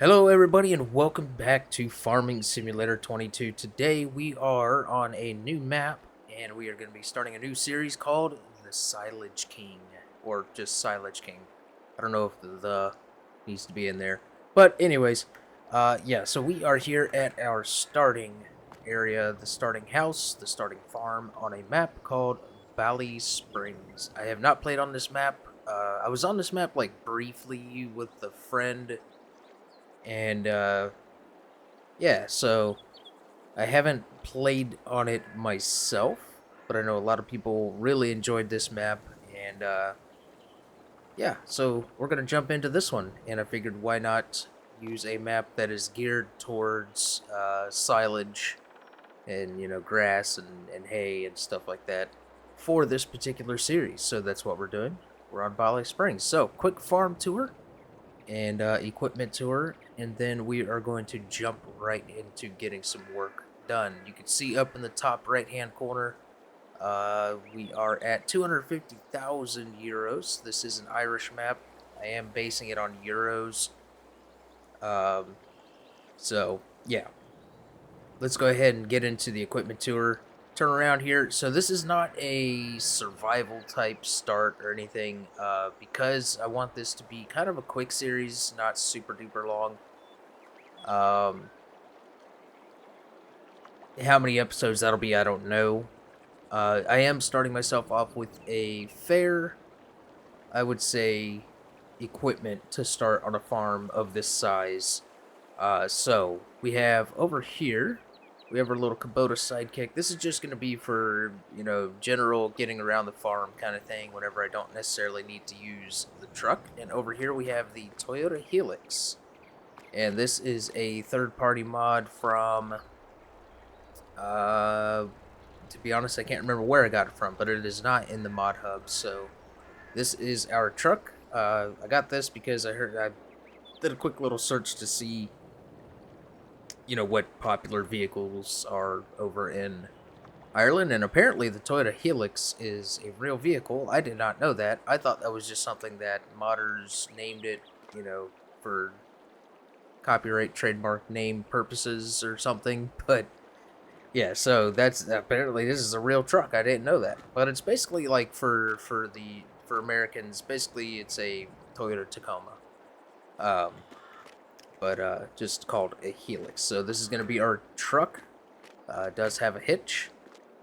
Hello everybody and welcome back to Farming Simulator 22. Today we are on a new map and we are going to be starting a new series called the Silage King, or just Silage King. I don't know if the needs to be in there. But anyways, yeah, so we are here at our starting area, the starting house, the starting farm on a map called Valley Springs. I have not played on this map. I was on this map like briefly with a friend and yeah, so I haven't played on it myself, but I know a lot of people really enjoyed this map, and yeah, so we're gonna jump into this one, and I figured why not use a map that is geared towards silage and grass and hay and stuff like that for this particular series. So that's what we're doing. We're on Valley Springs. So quick farm tour and equipment tour, and then we are going to jump right into getting some work done. You can see up in the top right hand corner, we are at 250,000 euros. This is an Irish map. I am basing it on euros. Um, so, yeah, let's go ahead and get into the equipment tour. Turn around here. So this is not a survival type start or anything, because I want this to be kind of a quick series, not super duper long. Um, how many episodes that'll be, I don't know. I am starting myself off with a fair, I would say, equipment to start on a farm of this size. So we have over here, we have our little Kubota sidekick. This is just going to be for, general getting around the farm kind of thing whenever I don't necessarily need to use the truck. And over here we have the Toyota Helix. And this is a third-party mod from, uh, to be honest, I can't remember where I got it from, but it is not in the mod hub. So this is our truck. I got this because I did a quick little search to see what popular vehicles are over in Ireland, and apparently the Toyota Helix is a real vehicle. I did not know that. I thought that was just something that modders named it, for copyright trademark name purposes or something. But yeah, so that's apparently this is a real truck. I didn't know that. But it's basically like for Americans, basically it's a Toyota Tacoma. Um but just called a Helix. So this is going to be our truck. It does have a hitch,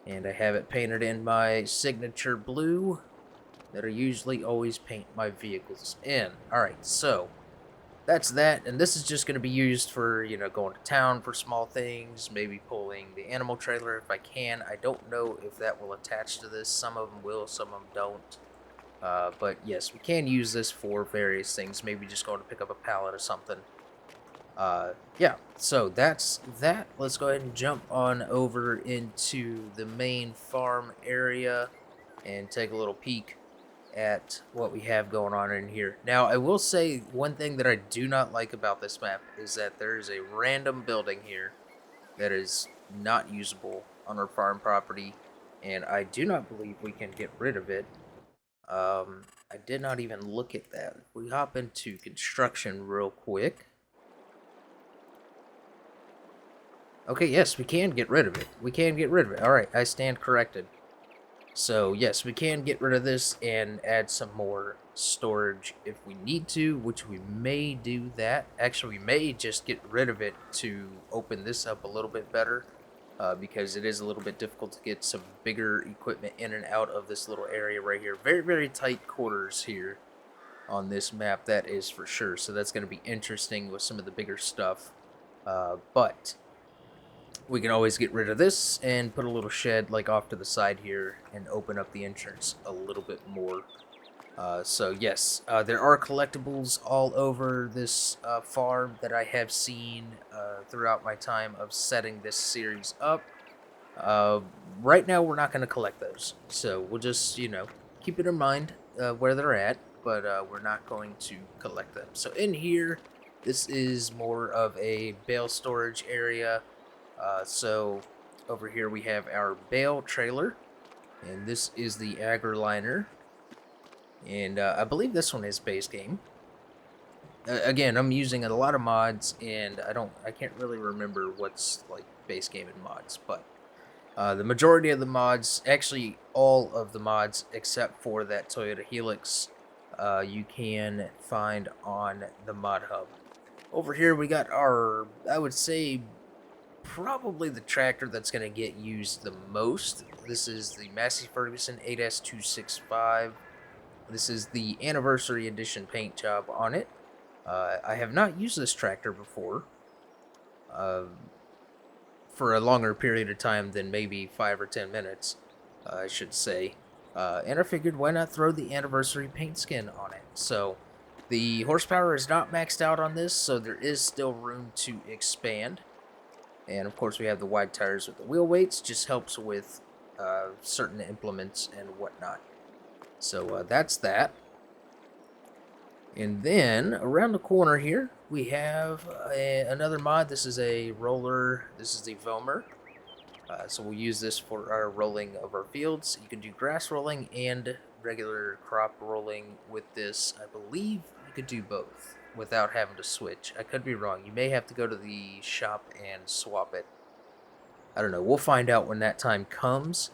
and I have it painted in my signature blue that I usually always paint my vehicles in. Alright, so that's that, and this is just going to be used for, going to town for small things, maybe pulling the animal trailer if I can. I don't know if that will attach to this. Some of them will, some of them don't. But yes, we can use this for various things, maybe just going to pick up a pallet or something. Yeah, so that's that. Let's go ahead and jump on over into the main farm area and take a little peek at what we have going on in here. Now, I will say one thing that I do not like about this map is that there is a random building here that is not usable on our farm property, and I do not believe we can get rid of it. I did not even look at that. If we hop into construction real quick. Okay, yes, we can get rid of it. We can get rid of it. Alright, I stand corrected. So, yes, we can get rid of this and add some more storage if we need to, which we may do that. Actually, we may just get rid of it to open this up a little bit better, because it is a little bit difficult to get some bigger equipment in and out of this little area right here. Very, very tight quarters here on this map, that is for sure. So that's going to be interesting with some of the bigger stuff. But we can always get rid of this and put a little shed like off to the side here and open up the entrance a little bit more. So yes, there are collectibles all over this farm that I have seen throughout my time of setting this series up. Uh, right now we're not going to collect those, so we'll just, keep it in mind where they're at, but we're not going to collect them. So in here, this is more of a bale storage area. So over here we have our bale trailer, and this is the liner, and I believe this one is base game. Again, I'm using a lot of mods, and I can't really remember what's like base game and mods, but the majority of the mods, actually all of the mods except for that Toyota Helix, you can find on the mod hub. Over here we got our, I would say, probably the tractor that's going to get used the most. This is the Massey Ferguson 8S265. This is the anniversary edition paint job on it. I have not used this tractor before uh, for a longer period of time than maybe 5 or 10 minutes, I should say. And I figured, why not throw the anniversary paint skin on it? So the horsepower is not maxed out on this, so there is still room to expand. And of course, we have the wide tires with the wheel weights, just helps with certain implements and whatnot. So that's that. And then around the corner here, we have another mod. This is a roller. This is the Vomer. So we'll use this for our rolling of our fields. You can do grass rolling and regular crop rolling with this. I believe you could do both without having to switch. I could be wrong. You may have to go to the shop and swap it. I don't know. We'll find out when that time comes.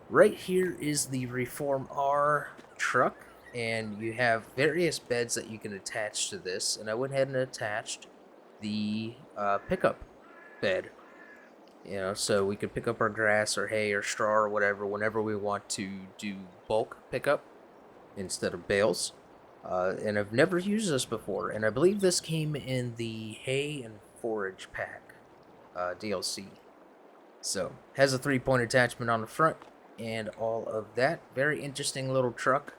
Right here is the Reform R truck, and you have various beds that you can attach to this. And I went ahead and attached the pickup bed. So we could pick up our grass or hay or straw or whatever whenever we want to do bulk pickup instead of bales. And I've never used this before, and I believe this came in the hay and forage pack DLC. So, has a 3-point attachment on the front and all of that. Very interesting little truck.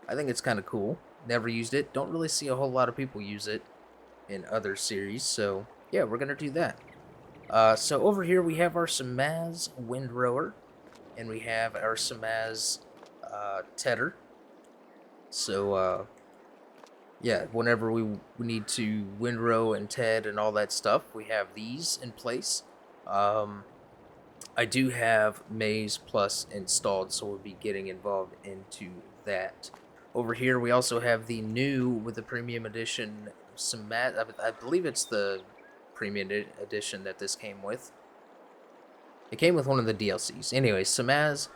I think it's kind of cool. Never used it. Don't really see a whole lot of people use it in other series. So, yeah, we're going to do that. So over here we have our Samaz windrower, and we have our Samaz tedder. So, yeah, whenever we need to windrow and ted and all that stuff, we have these in place. I do have Maze Plus installed, so we'll be getting involved into that. Over here, we also have the new, with the Premium Edition, I believe it's the Premium Edition that this came with. It came with one of the DLCs. Anyway, Samaz,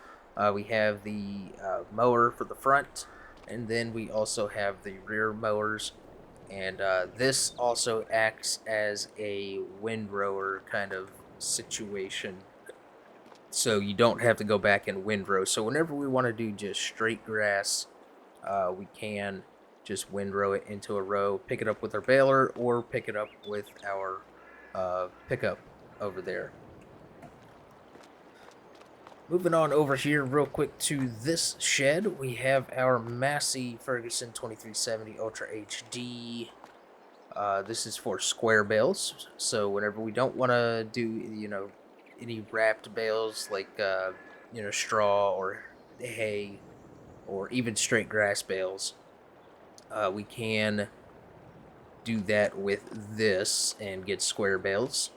we have the mower for the front, and then we also have the rear mowers. And this also acts as a windrower kind of situation, so you don't have to go back and windrow. So whenever we want to do just straight grass, we can just windrow it into a row, pick it up with our baler, or pick it up with our pickup over there. Moving on over here real quick to this shed, we have our Massey Ferguson 2370 Ultra HD. This is for square bales, so whenever we don't want to do, any wrapped bales like, straw or hay or even straight grass bales, we can do that with this and get square bales.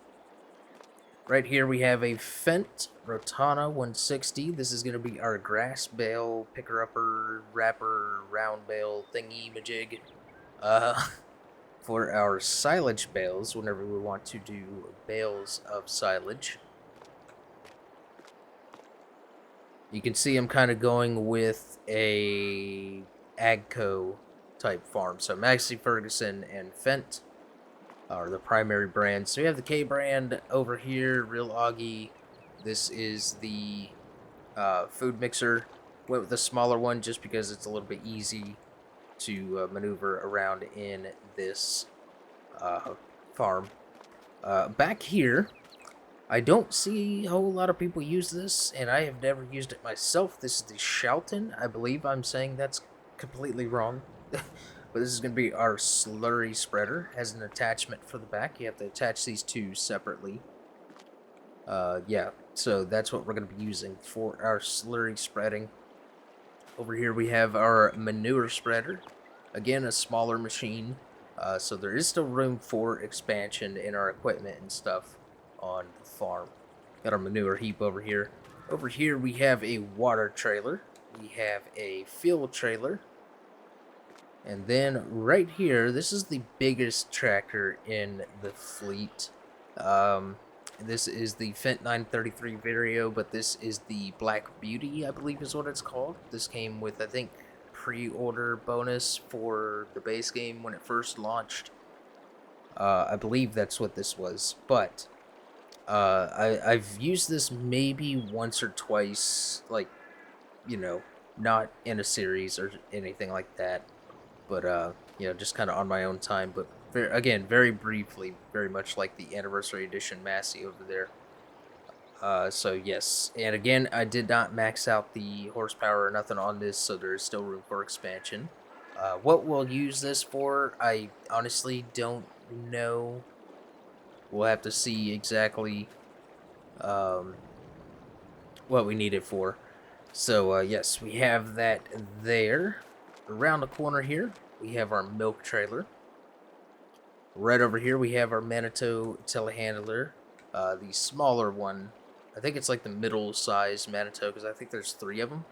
Right here we have a Fendt Rotana 160. This is going to be our grass bale, picker-upper, wrapper, round bale thingy-majig. For our silage bales, whenever we want to do bales of silage. You can see I'm kind of going with a Agco type farm. So Massey Ferguson and Fendt are the primary brands. So we have the K brand over here, Real Augie. This is the food mixer. Went with the smaller one just because it's a little bit easy to maneuver around in this farm. Back here, I don't see a whole lot of people use this, and I have never used it myself. This is the Shelton. I believe I'm saying that's completely wrong. But this is going to be our slurry spreader. Has an attachment for the back. You have to attach these two separately. Yeah, so that's what we're going to be using for our slurry spreading. Over here we have our manure spreader. Again, a smaller machine. So there is still room for expansion in our equipment and stuff on the farm. Got our manure heap over here. Over here we have a water trailer. We have a fuel trailer. And then right here, this is the biggest tractor in the fleet. Um, this is the Fent 933 Vario, but this is the Black Beauty, I believe is what it's called. This came with, I think, pre-order bonus for the base game when it first launched. I believe that's what this was, but I've used this maybe once or twice, like, you know, not in a series or anything like that, but just kind of on my own time. But again, very briefly, very much like the anniversary edition Massey over there. So yes, and again, I did not max out the horsepower or nothing on this, so there is still room for expansion. What we'll use this for, I honestly don't know. We'll have to see exactly um, what we need it for. So yes, we have that there. Around the corner here, we have our milk trailer. Right over here, we have our Manitou telehandler, the smaller one. I think it's like the middle size Manitou because I think there's three of them.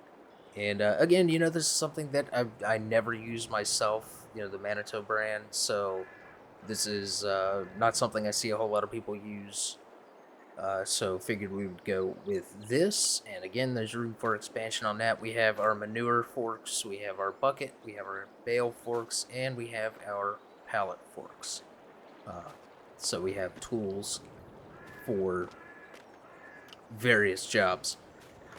And again, this is something that I never use myself. The Manitou brand. So this is not something I see a whole lot of people use. So figured we would go with this, and again, there's room for expansion on that. We have our manure forks, we have our bucket, we have our bale forks, and we have our pallet forks. Uh, so we have tools for various jobs.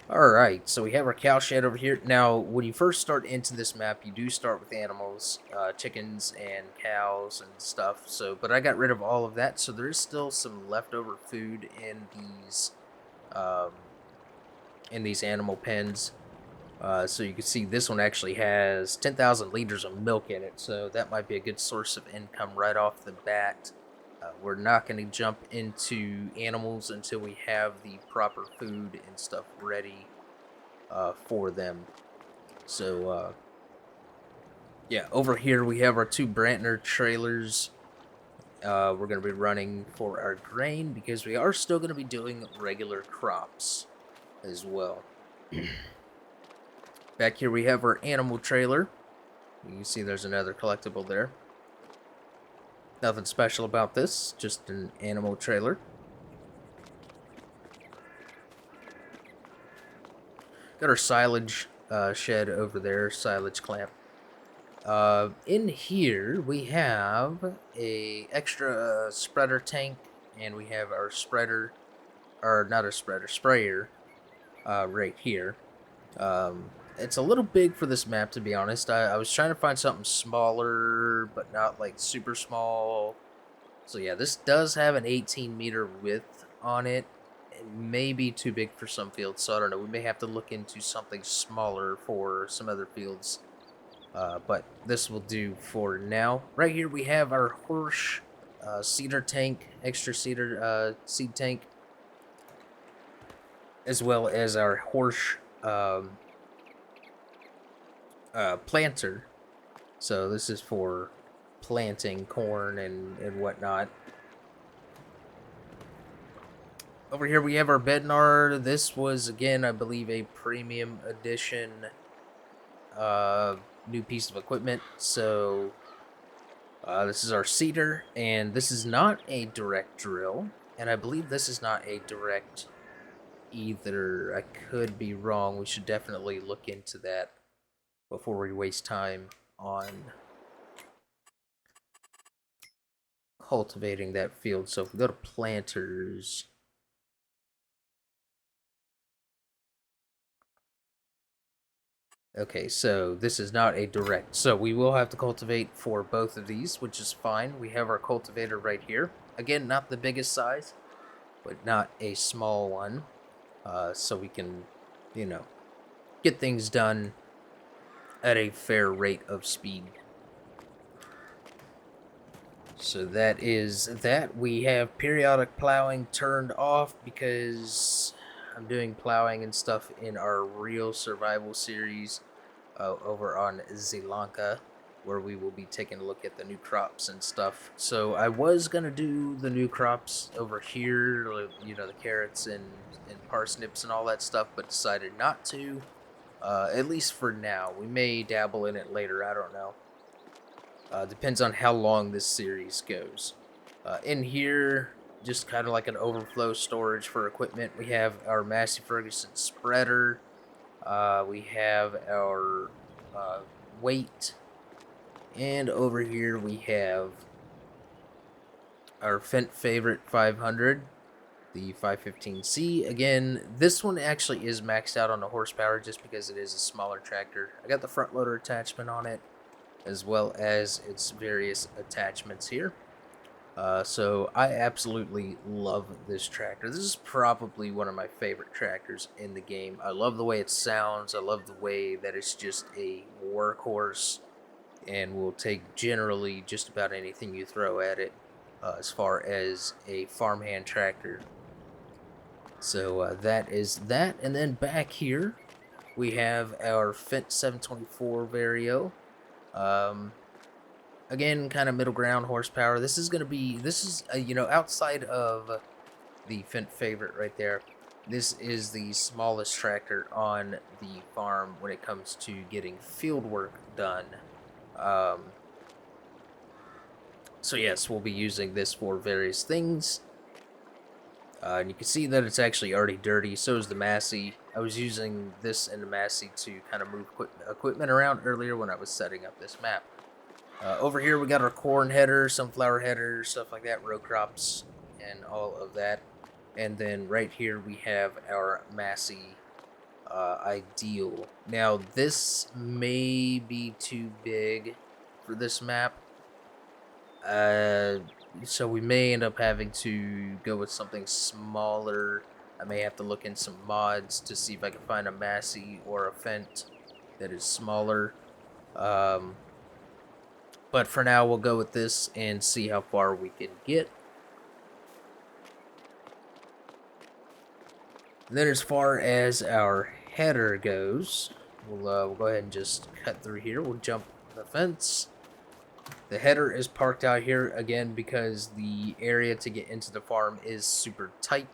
Alright, so we have our cow shed over here. Now, when you first start into this map, you do start with animals, chickens and cows and stuff. But I got rid of all of that, so there is still some leftover food um, in these animal pens. So you can see this one actually has 10,000 liters of milk in it, so that might be a good source of income right off the bat. We're not going to jump into animals until we have the proper food and stuff ready for them. So, yeah, over here we have our two Brantner trailers. We're going to be running for our grain because we are still going to be doing regular crops as well. Back here we have our animal trailer. You can see there's another collectible there. Nothing special about this, just an animal trailer. Got our silage shed over there, silage clamp. In here we have a extra spreader tank, and we have our spreader, or not a spreader, sprayer, right here. It's a little big for this map, to be honest. I was trying to find something smaller, but not like super small. So yeah, this does have an 18-meter width on it. It may be too big for some fields, so I don't know. We may have to look into something smaller for some other fields. But this will do for now. Right here we have our horse cedar tank, extra cedar seed tank, as well as our horse planter. So this is for planting corn and whatnot. Over here we have our Bednar. This was, again, I believe, a premium edition new piece of equipment. So this is our seeder, and this is not a direct drill, and I believe this is not a direct either. I could be wrong. We should definitely look into that before we waste time on cultivating that field. So if we go to planters, okay, so this is not a direct. So we will have to cultivate for both of these, which is fine. We have our cultivator right here. Again, not the biggest size, but not a small one. So we can, get things done at a fair rate of speed. So that is that. We have periodic plowing turned off because I'm doing plowing and stuff in our real survival series over on Zelanka, where we will be taking a look at the new crops and stuff. So I was going to do the new crops over here, the carrots and parsnips and all that stuff, but decided not to, at least for now. We may dabble in it later, I don't know. Depends on how long this series goes. In here, just kind of like an overflow storage for equipment, we have our Massey Ferguson spreader. We have our weight, and over here we have our Fent favorite 500, the 515C. Again, this one actually is maxed out on the horsepower just because it is a smaller tractor. I got the front loader attachment on it, as well as its various attachments here. So I absolutely love this tractor. This is probably one of my favorite tractors in the game. I love the way it sounds. I love the way that it's just a workhorse and will take generally just about anything you throw at it as far as a farmhand tractor. So that is that. And then back here, we have our Fent 724 Vario. Um, Again, kind of middle ground horsepower. This is outside of the Fent favorite right there, this is the smallest tractor on the farm when it comes to getting field work done. Um, so yes, we'll be using this for various things. And you can see that it's actually already dirty. So is the Massey. I was using this and the Massey to kind of move equipment around earlier when I was setting up this map. Over here we got our corn header, sunflower header, stuff like that, row crops, and all of that. And then right here we have our Massey Ideal. Now this may be too big for this map, so we may end up having to go with something smaller. I may have to look in some mods to see if I can find a Massey or a Fent that is smaller. But for now, we'll go with this and see how far we can get. And then as far as our header goes, we'll go ahead and just cut through here. We'll jump the fence. The header is parked out here again because the area to get into the farm is super tight,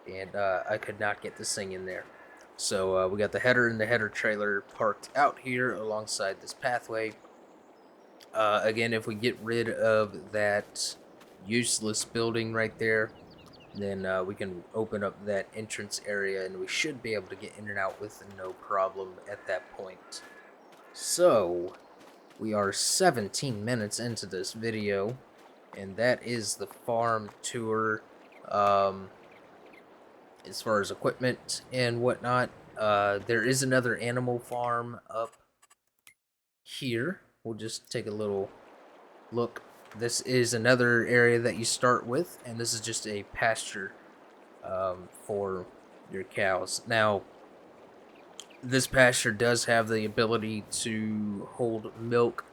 and I could not get this thing in there. So we got the header and the header trailer parked out here alongside this pathway. Again, if we get rid of that useless building right there, then we can open up that entrance area and we should be able to get in and out with no problem at that point. So, we are 17 minutes into this video, and that is the farm tour. As far as equipment and whatnot, there is another animal farm up here. We'll just take a little look. This is another area that you start with, and this is just a pasture for your cows. Now, this pasture does have the ability to hold milk,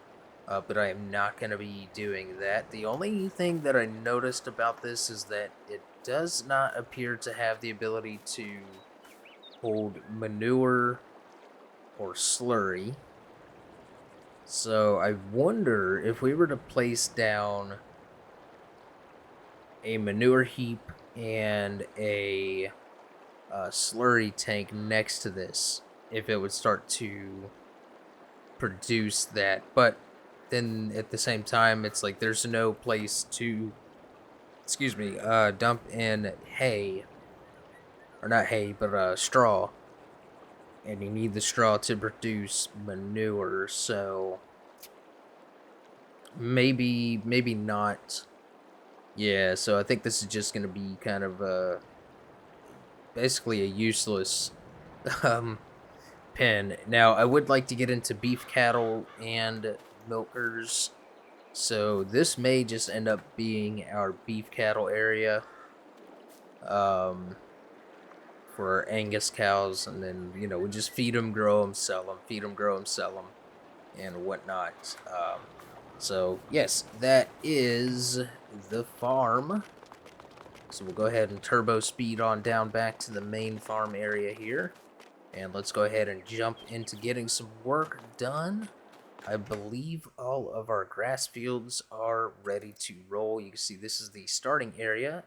but I am not going to be doing that. The only thing that I noticed about this is that it does not appear to have the ability to hold manure or slurry. So I wonder if we were to place down a manure heap and a slurry tank next to this, if it would start to produce that. But then at the same time, it's like there's no place to, dump in hay, or not hay, but straw. And you need the straw to produce manure, so maybe not. Yeah, so I think this is just going to be kind of basically a useless um, pen. Now, I would like to get into beef cattle and milkers, so this may just end up being our beef cattle area for our Angus cows, and then, we just feed them, grow them, sell them, feed them, grow them, sell them, and whatnot. So, yes, that is the farm. So we'll go ahead and turbo speed on down back to the main farm area here. And let's go ahead and jump into getting some work done. I believe all of our grass fields are ready to roll. You can see this is the starting area,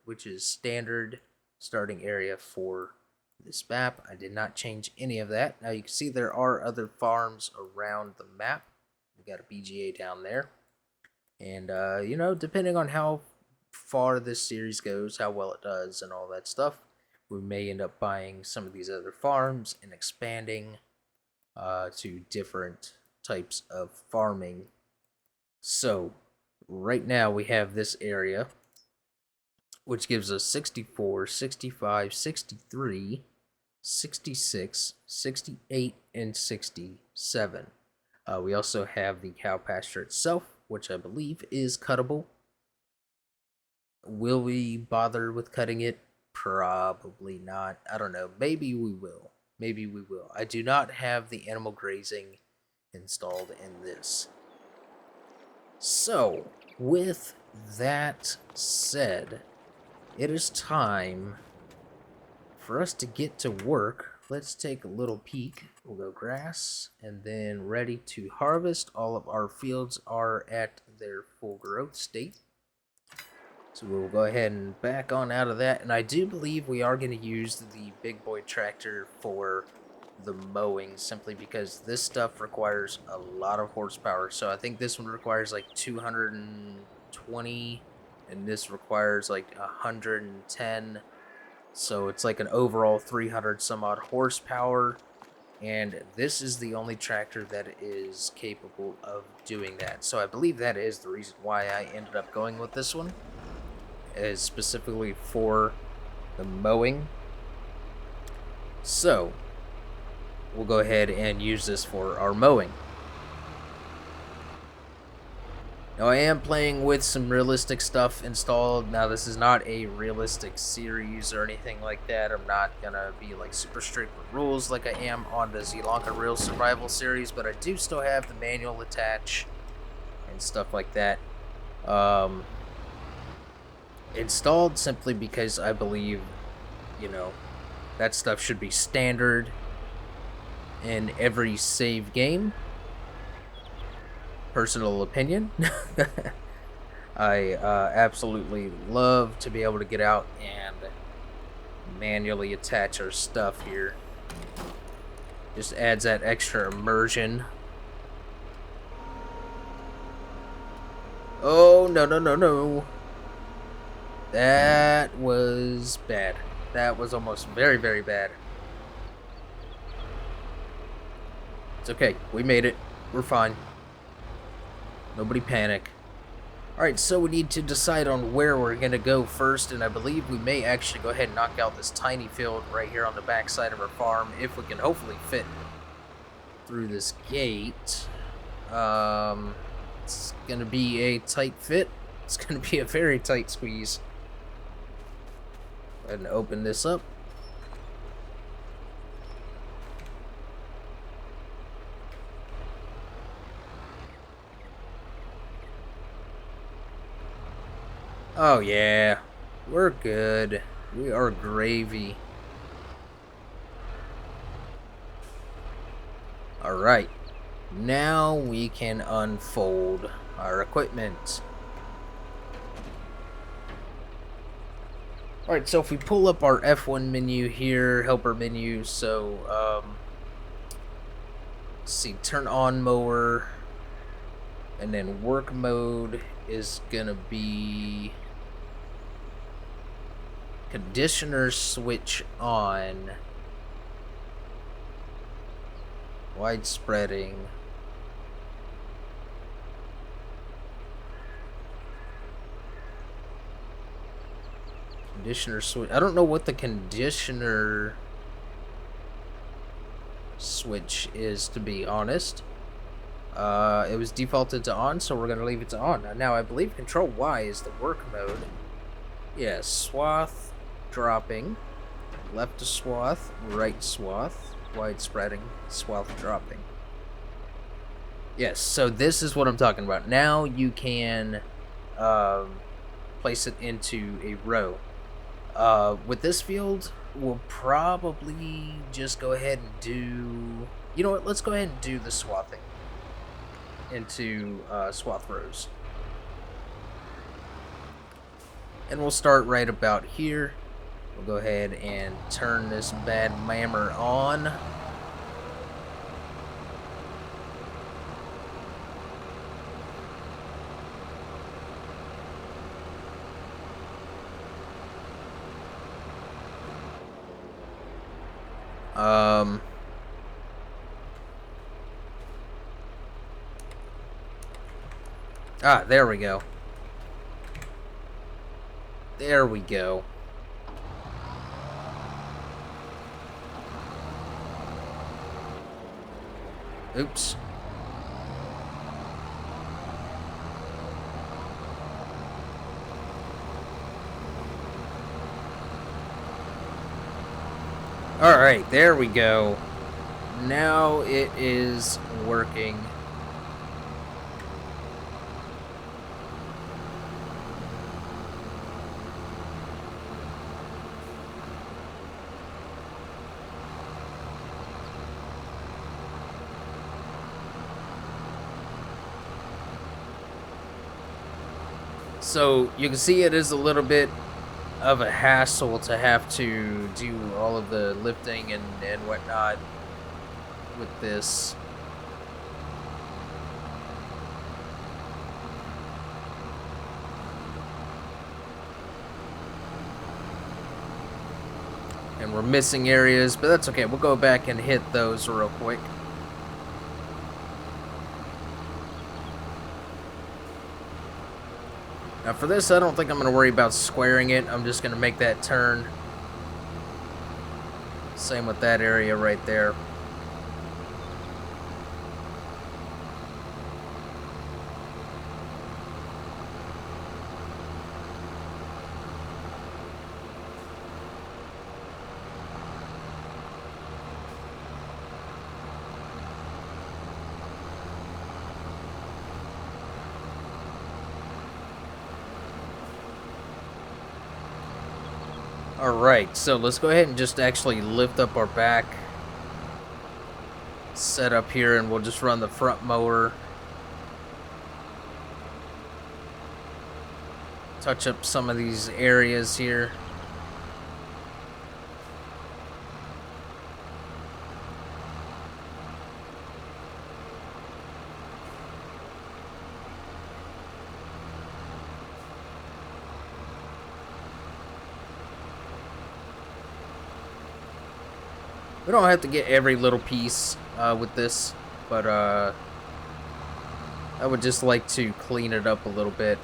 which is standard starting area for this map. I did not change any of that. Now you can see there are other farms around the map. We got a BGA down there. And, you know, depending on how far this series goes, how well it does, and all that stuff, we may end up buying some of these other farms and expanding to different types of farming. So, right now we have this area, which gives us 64, 65, 63, 66, 68, and 67. We also have the cow pasture itself, which I believe is cuttable. Will we bother with cutting it? Probably not. I don't know. Maybe we will. Maybe we will. I do not have the animal grazing installed in this. So, with that said, it is time for us to get to work. Let's take a little peek. We'll go grass and then ready to harvest. All of our fields are at their full growth state. So we'll go ahead and back on out of that. And I do believe we are going to use the big boy tractor for the mowing, simply because this stuff requires a lot of horsepower. So I think this one requires like 220 and this requires like 110. So it's like an overall 300 some odd horsepower, and this is the only tractor that is capable of doing that. So I believe that is the reason why I ended up going with this one, is specifically for the mowing. So we'll go ahead and use this for our mowing. Now, I am playing with some realistic stuff installed. Now, this is not a realistic series or anything like that. I'm not gonna be like super strict with rules like I am on the Zelonka Real Survival series, but I do still have the manual attach and stuff like that installed, simply because I believe, you know, that stuff should be standard in every save game. Personal opinion. I absolutely love to be able to get out and manually attach our stuff here. Just adds that extra immersion. Oh, no, no, no, no. That was bad. That was almost very, very bad. It's okay. We made it. We're fine. Nobody panic. Alright, so we need to decide on where we're going to go first, and I believe we may actually go ahead and knock out this tiny field right here on the back side of our farm, if we can hopefully fit through this gate. It's going to be a tight fit. It's going to be a very tight squeeze. Go ahead and open this up. Oh yeah, we're good. We are gravy. Alright, now we can unfold our equipment. Alright, so if we pull up our F1 menu here, helper menu, so, let's see, turn on mower, and then work mode is gonna be conditioner switch on, wide spreading, conditioner switch. I don't know what the conditioner switch is, to be honest. It was defaulted to on, so we're gonna leave it to on. Now I believe control Y is the work mode. Yeah, swath dropping, left to swath, right swath, wide spreading, swath dropping. Yes, so this is what I'm talking about. Now you can place it into a row. With this field, we'll probably just go ahead and do... You know what? Let's go ahead and do the swathing into swath rows. And we'll start right about here. We'll go ahead and turn this bad mammer on. Um... Ah, there we go. There we go. Oops. Alright, there we go. Now it is working. So you can see it is a little bit of a hassle to have to do all of the lifting and whatnot with this. And we're missing areas, but that's okay. We'll go back and hit those real quick. Now for this, I don't think I'm going to worry about squaring it. I'm just going to make that turn. Same with that area right there. Alright, so let's go ahead and just actually lift up our back set up here, and we'll just run the front mower. Touch up some of these areas here. We don't have to get every little piece with this, but I would just like to clean it up a little bit.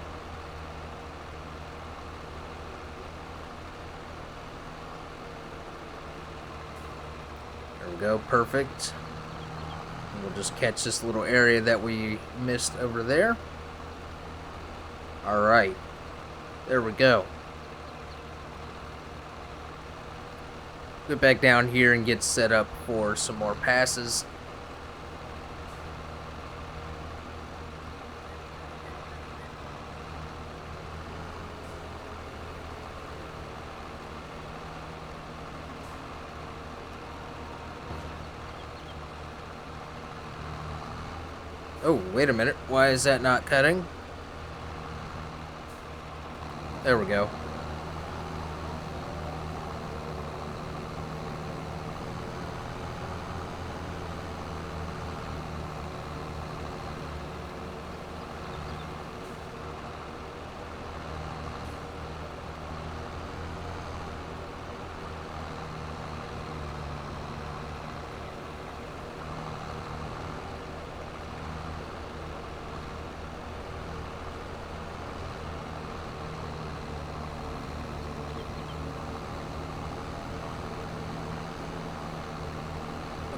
There we go, perfect. And we'll just catch this little area that we missed over there. Alright, there we go. Get back down here and get set up for some more passes. Oh, wait a minute. Why is that not cutting? There we go.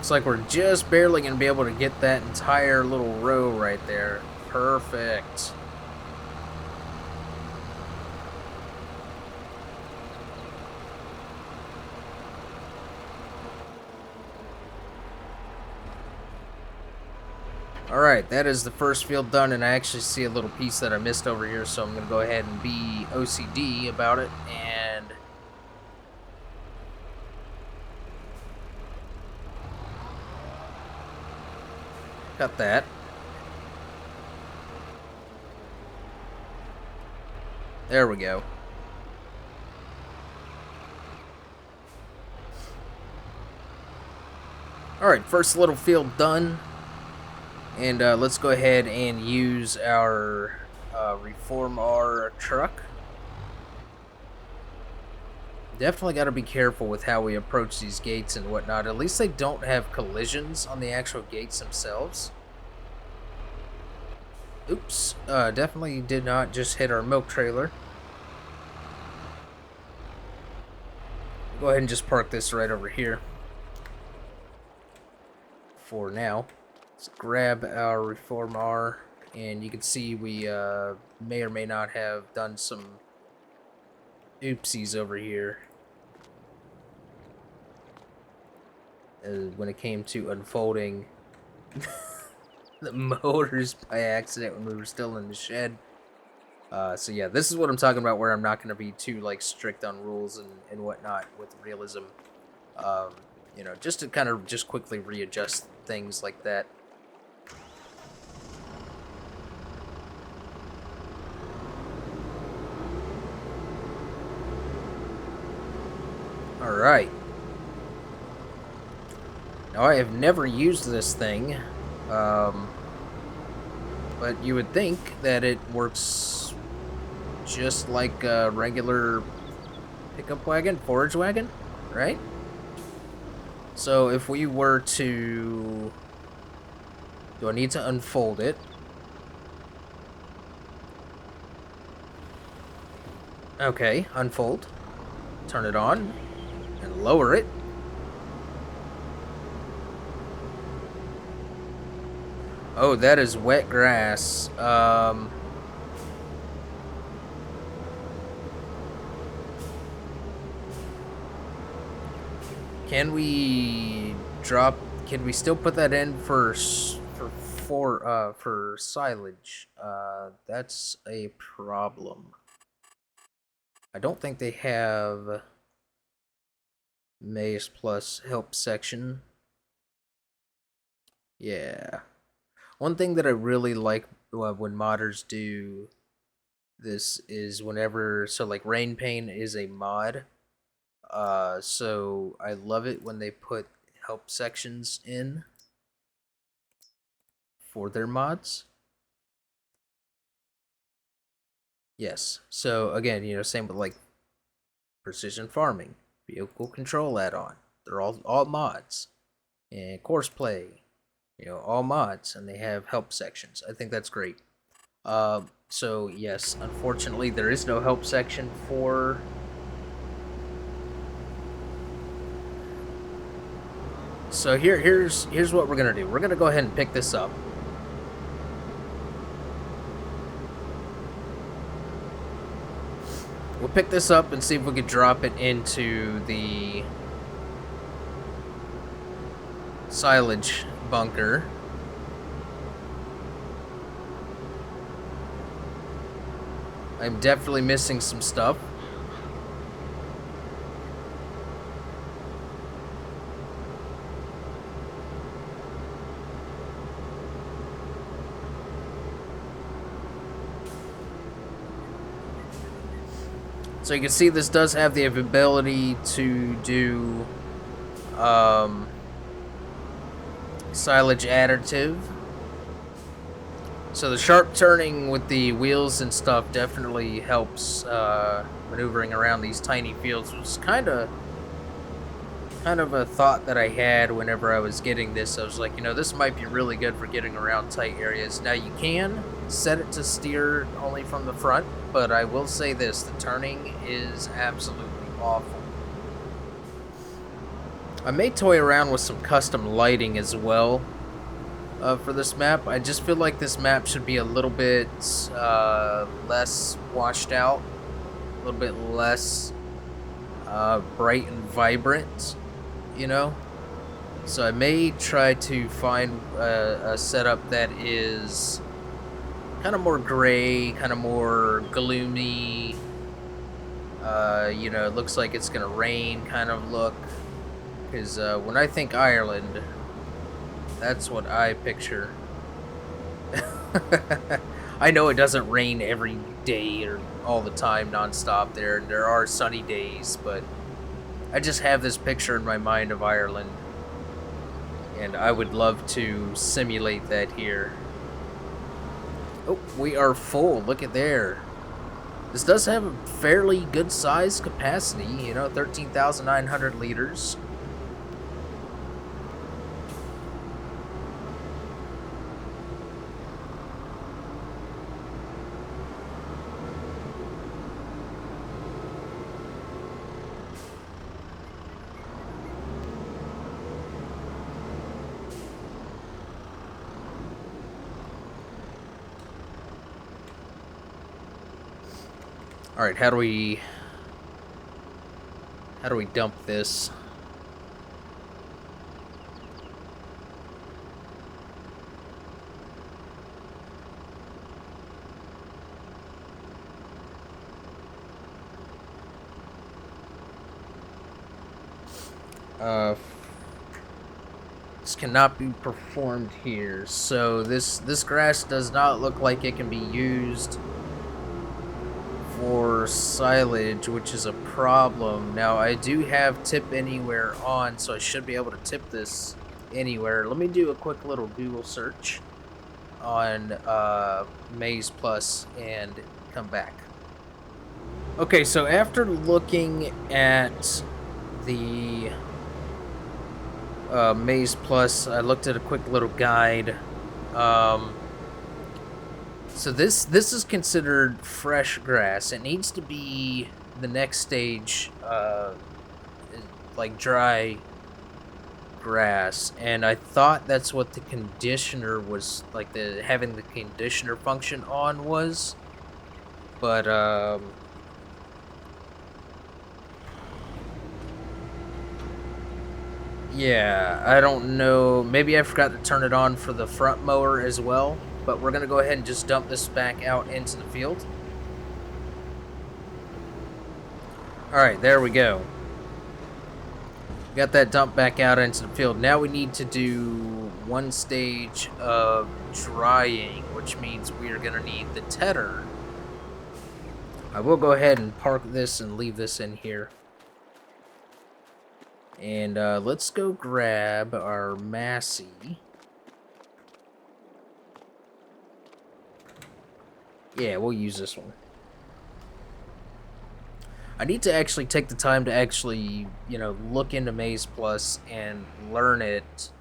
Looks like we're just barely going to be able to get that entire little row right there. Perfect. Alright, that is the first field done, and I actually see a little piece that I missed over here, so I'm going to go ahead and be OCD about it, and cut that. There we go. Alright, first little field done. And let's go ahead and use our Reform R truck. Definitely got to be careful with how we approach these gates and whatnot. At least they don't have collisions on the actual gates themselves. Oops, definitely did not just hit our milk trailer. Go ahead and just park this right over here for now. Let's grab our Reform R, and you can see we may or may not have done some oopsies over here when it came to unfolding the motors by accident when we were still in the shed. So yeah, this is what I'm talking about, where I'm not going to be too like strict on rules and whatnot with realism. You know, just to kind of just quickly readjust things like that. Alright. Now, I have never used this thing, but you would think that it works just like a regular pickup wagon, forage wagon, right? So if we were to... Do I need to unfold it? Okay, unfold. Turn it on and lower it. Oh, that is wet grass. Can we drop? Can we still put that in for silage? That's a problem. I don't think they have maize plus help section. Yeah. One thing that I really like when modders do this is whenever, so like Rain Pain is a mod. So I love it when they put help sections in for their mods. Yes. So again, you know, same with like precision farming, vehicle control add-on. They're all mods. And course play, you know, all mods, and they have help sections. I think that's great. So yes, unfortunately, there is no help section for. So here's what we're gonna do. We're gonna go ahead and pick this up. We'll pick this up and see if we could drop it into the silage bunker. I'm definitely missing some stuff. So you can see this does have the ability to do silage additive. So the sharp turning with the wheels and stuff definitely helps maneuvering around these tiny fields, which was kind of a thought that I had whenever I was getting this. I was like, you know, this might be really good for getting around tight areas. Now you can set it to steer only from the front, but I will say this, the turning is absolutely awful. I may toy around with some custom lighting as well for this map. I just feel like this map should be a little bit less washed out, a little bit less bright and vibrant, you know? So I may try to find a setup that is kind of more gray, kind of more gloomy, you know, it looks like it's gonna rain kind of look. Because when I think Ireland, that's what I picture. I know it doesn't rain every day or all the time non-stop there, and there are sunny days, but I just have this picture in my mind of Ireland, and I would love to simulate that here. Oh, we are full. Look at there. This does have a fairly good size capacity, you know, 13,900 liters. All right, how do we dump this? This cannot be performed here. So this grass does not look like it can be used for silage, which is a problem. Now, I do have tip anywhere on, so I should be able to tip this anywhere. Let me do a quick little Google search on Maize Plus and come back. Okay, so after looking at the Maize Plus, I looked at a quick little guide. So this is considered fresh grass. It needs to be the next stage, like dry grass. And I thought that's what the conditioner was, like having the conditioner function on was. But yeah, I don't know. Maybe I forgot to turn it on for the front mower as well. But we're going to go ahead and just dump this back out into the field. Alright, there we go. Got that dump back out into the field. Now we need to do one stage of drying, which means we are going to need the tedder. I will go ahead and park this and leave this in here. And let's go grab our Massey. Yeah, we'll use this one. I need to actually take the time to actually, you know, look into Maize Plus and learn it.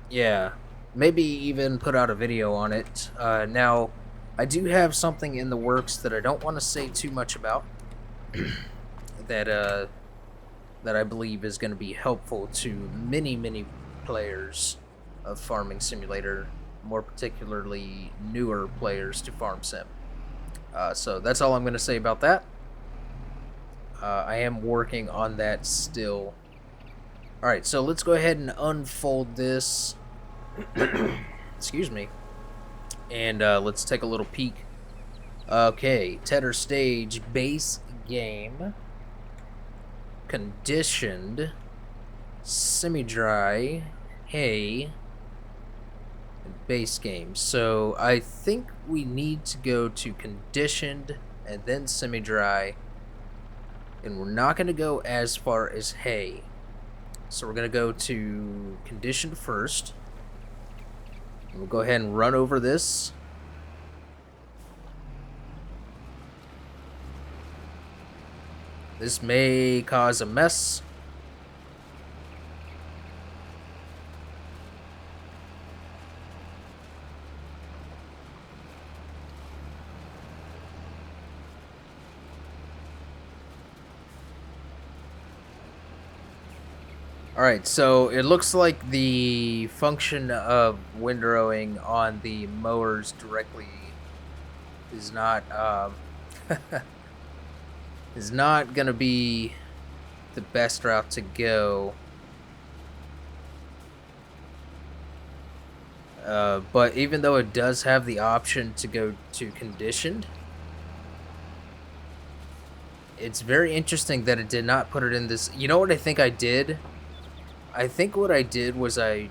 Yeah, maybe even put out a video on it. Now, I do have something in the works that I don't want to say too much about. that I believe is going to be helpful to many players of Farming Simulator, more particularly newer players to Farm Sim. So that's all I'm going to say about that. I am working on that still. Alright, so let's go ahead and unfold this. Excuse me. And let's take a little peek. Okay, Tedder Stage base game. Conditioned, semi-dry, hay, and base game. So I think we need to go to conditioned and then semi-dry, and we're not going to go as far as hay. So we're going to go to conditioned first. And we'll go ahead and run over this. This may cause a mess. Alright, so it looks like the function of windrowing on the mowers directly is not is not gonna be the best route to go. But even though it does have the option to go to conditioned, it's very interesting that it did not put it in this. You know what I think I did? I think what I did was I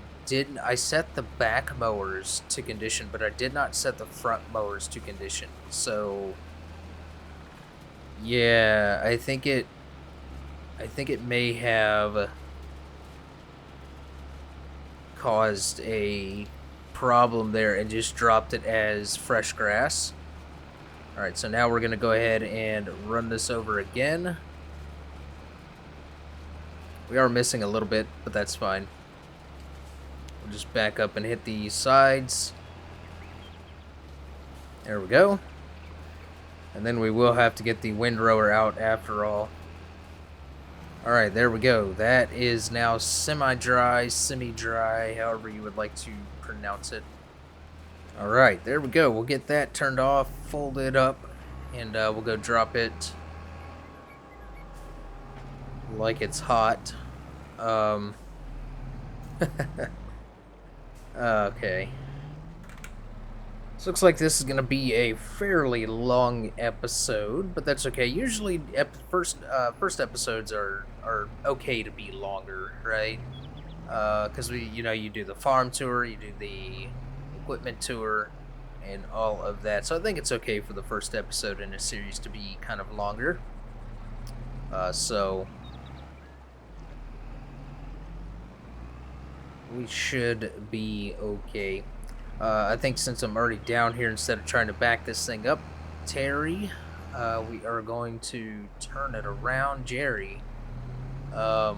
set the back mowers to condition, but I did not set the front mowers to condition. So yeah, I think it I think it may have caused a problem there and just dropped it as fresh grass. Alright, so now we're going to go ahead and run this over again. We are missing a little bit, but that's fine. We'll just back up and hit the sides. There we go. And then we will have to get the windrower out after all. Alright, there we go. That is now semi-dry, semi-dry, however you would like to pronounce it. Alright, there we go. We'll get that turned off, fold it up, and we'll go drop it like it's hot. Okay. This looks like this is going to be a fairly long episode, but that's okay. Usually first episodes are okay to be longer, right? Because you do the farm tour, you do the equipment tour, and all of that. So I think it's okay for the first episode in a series to be kind of longer. So we should be okay. I think since I'm already down here, instead of trying to back this thing up, Terry, we are going to turn it around. Jerry, I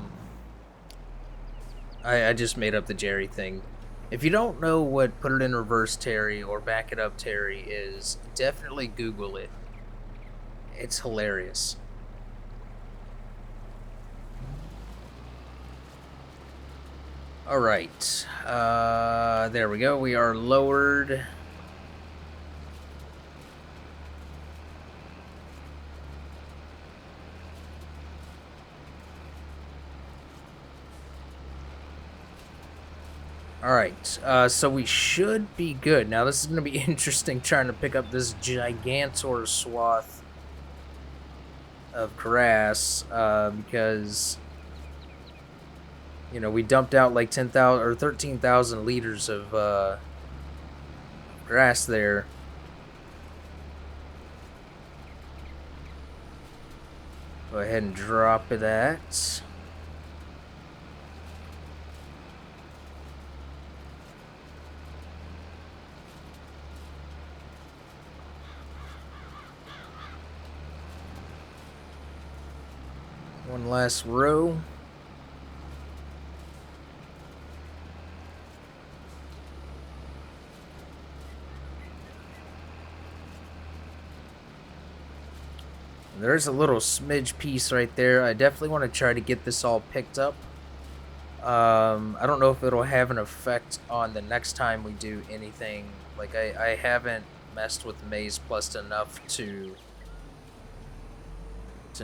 just made up the Jerry thing. If you don't know what put it in reverse Terry or back it up Terry is, definitely Google it. It's hilarious. Alright, there we go. We are lowered. Alright, so we should be good. Now this is going to be interesting trying to pick up this gigantor swath of grass, because we dumped out like 10,000 or 13,000 liters of grass there. Go ahead and drop that. One last row. There's a little smidge piece right there. I definitely want to try to get this all picked up. I don't know if it'll have an effect on the next time we do anything. Like, I haven't messed with Maze Plus enough to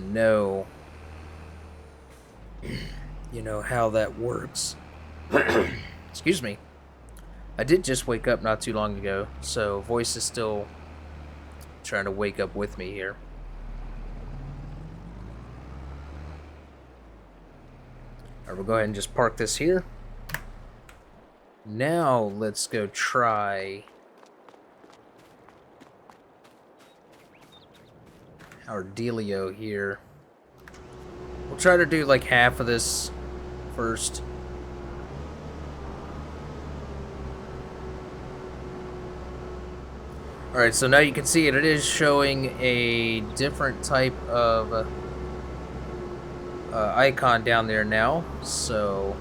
know, how that works. Excuse me. I did just wake up not too long ago, so voice is still trying to wake up with me here. Alright, we'll go ahead and just park this here. Now let's go try our dealio here. We'll try to do like half of this first. Alright, so now you can see it. It is showing a different type of icon down there now. So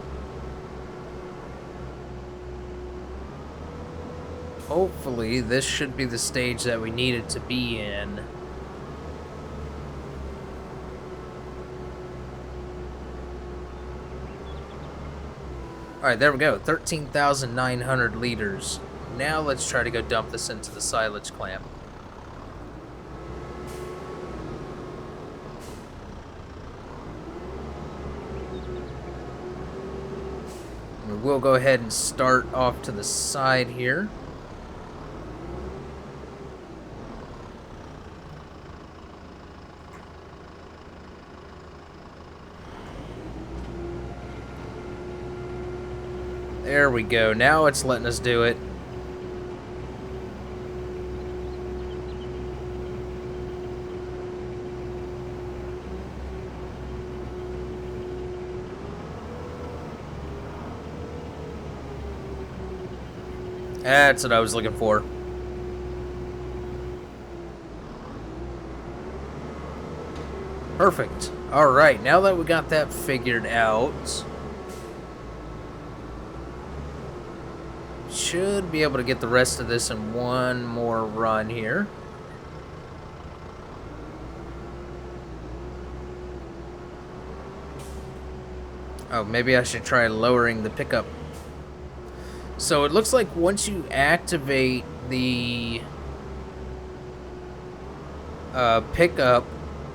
hopefully this should be the stage that we need it to be in. Alright, there we go. 13,900 liters. Now let's try to go dump this into the silage clamp. We will go ahead and start off to the side here. There we go. Now it's letting us do it. That's what I was looking for. Perfect. Alright, now that we got that figured out, should be able to get the rest of this in one more run here. Oh, maybe I should try lowering the pickup. So it looks like once you activate the pickup,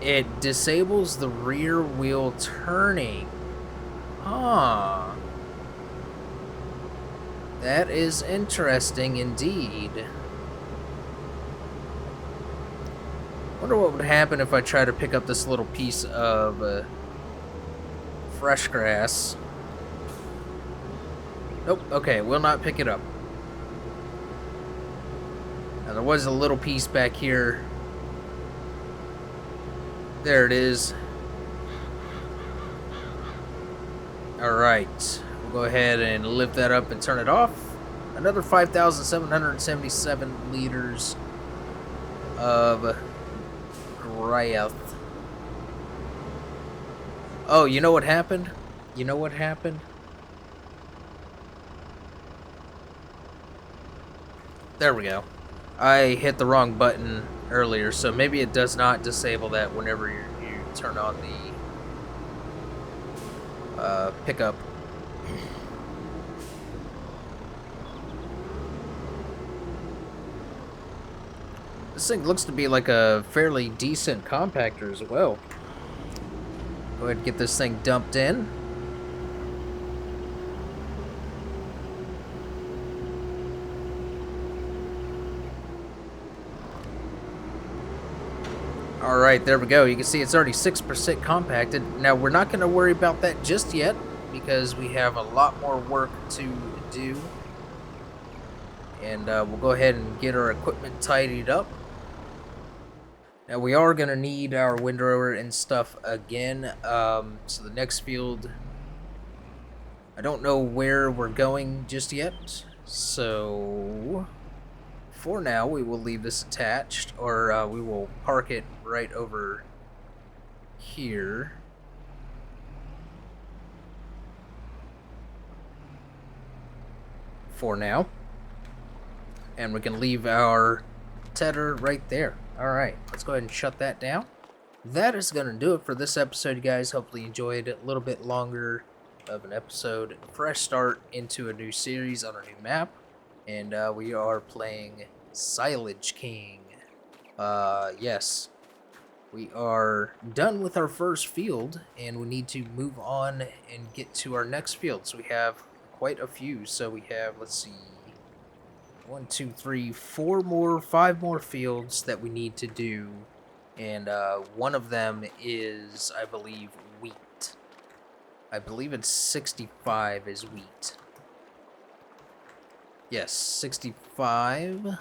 it disables the rear wheel turning. Huh. That is interesting indeed. Wonder what would happen if I try to pick up this little piece of fresh grass. Nope, okay, will not pick it up. Now there was a little piece back here. There it is. Alright, we'll go ahead and lift that up and turn it off. Another 5,777 liters of grass. Oh, you know what happened? You know what happened? There we go. I hit the wrong button earlier, so maybe it does not disable that whenever you turn on the pickup. This thing looks to be like a fairly decent compactor as well. Go ahead and get this thing dumped in. Alright, there we go. You can see it's already 6% compacted. Now, we're not going to worry about that just yet, because we have a lot more work to do. And we'll go ahead and get our equipment tidied up. Now, we are going to need our windrower and stuff again. So the next field, I don't know where we're going just yet. So for now, we will leave this attached, or we will park it right over here. For now. And we can leave our tedder right there. Alright, let's go ahead and shut that down. That is going to do it for this episode, guys. Hopefully you enjoyed a little bit longer of an episode. Fresh start into a new series on a new map. And we are playing Silage King. Yes. We are done with our first field, and we need to move on and get to our next field. So we have quite a few. So we have, let's see, 1, 2, 3, 4 more, 5 more fields that we need to do. And one of them is, I believe, wheat. I believe it's 65 is wheat. Yes, 65.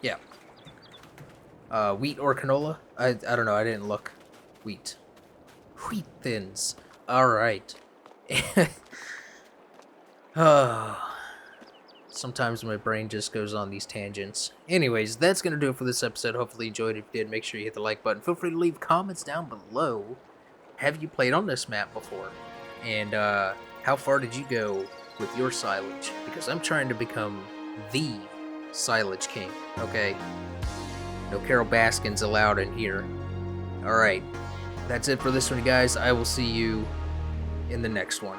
Yeah. Wheat or canola? I don't know, I didn't look. Wheat. Wheat thins. Alright. Sometimes my brain just goes on these tangents. Anyways, that's going to do it for this episode. Hopefully you enjoyed. If you did, make sure you hit the like button. Feel free to leave comments down below. Have you played on this map before? And how far did you go with your silage? Because I'm trying to become the Silage King. Okay? No Carol Baskins allowed in here. Alright. That's it for this one, guys. I will see you in the next one.